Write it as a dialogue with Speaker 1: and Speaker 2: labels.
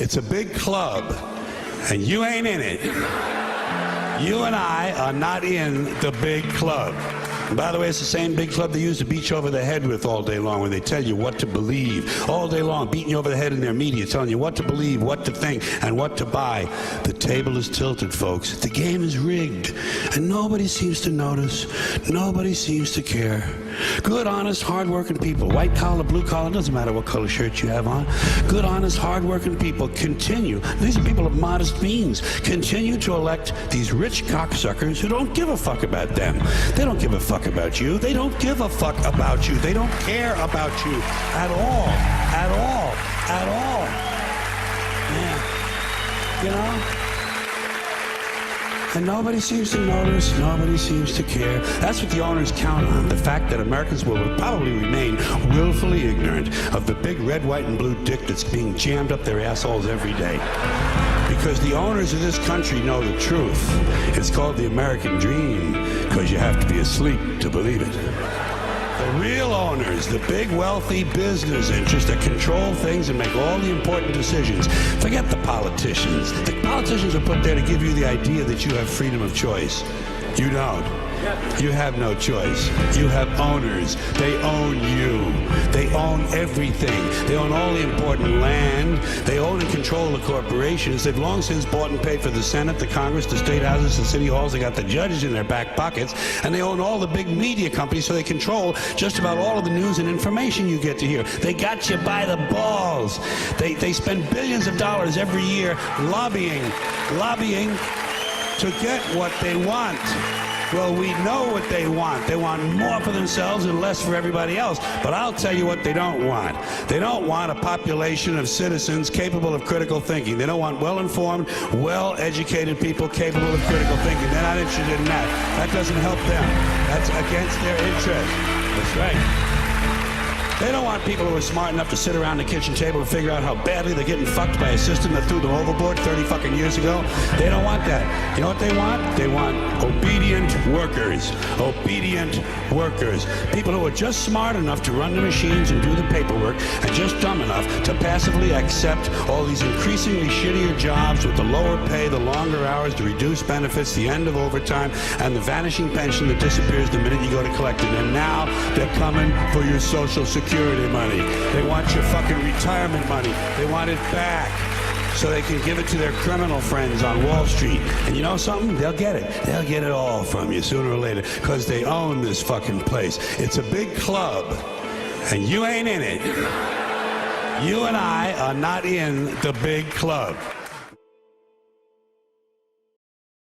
Speaker 1: It's a big club, and you ain't in it. You and I are not in the big club. And by the way, it's the same big club they use to beat you over the head with all day long, when they tell you what to believe. All day long, beating you over the head in their media, telling you what to believe, what to think, and what to buy. The table is tilted, folks. The game is rigged, and nobody seems to notice. Nobody seems to care. Good, honest, hard-working people, white collar, blue collar, doesn't matter what color shirt you have on. Good, honest, hard-working people continue. These are people of modest means. Continue to elect these rich cocksuckers who don't give a fuck about them. They don't give a fuck about you. They don't give a fuck about you. They don't care about you at all. At all. At all. Yeah. You know? And nobody seems to notice, nobody seems to care. That's what the owners count on, the fact that Americans will probably remain willfully ignorant of the big red, white, and blue dick that's being jammed up their assholes every day. Because the owners of this country know the truth. It's called the American dream, because you have to be asleep to believe it. The real owners, the big wealthy business interests that control things and make all the important decisions. Forget the politicians. The politicians are put there to give you the idea that you have freedom of choice. You don't. You have no choice. You have owners. They own you. They own everything. They own all the important land. They own and control the corporations. They've long since bought and paid for the Senate, the Congress, the state houses, the city halls. They got the judges in their back pockets. And they own all the big media companies, so they control just about all of the news and information you get to hear. They got you by the balls. They spend billions of dollars every year lobbying to get what they want. Well, we know what they want. They want more for themselves and less for everybody else. But I'll tell you what they don't want. They don't want a population of citizens capable of critical thinking. They don't want well-informed, well-educated people capable of critical thinking. They're not interested in that. That doesn't help them. That's against their interest. That's right. They don't want people who are smart enough to sit around the kitchen table and figure out how badly they're getting fucked by a system that threw them overboard 30 fucking years ago. They don't want that. You know what they want? They want obedient workers. Obedient workers. People who are just smart enough to run the machines and do the paperwork, and just dumb enough to passively accept all these increasingly shittier jobs with the lower pay, the longer hours, the reduced benefits, the end of overtime, and the vanishing pension that disappears the minute you go to collect it. And now they're coming for your Social Security money. They want your fucking retirement money. They want it back so they can give it to their criminal friends on Wall Street. And you know something? They'll get it. They'll get it all from you sooner or later, because they own this fucking place. It's a big club, and you ain't in it. You and I are not in the big club.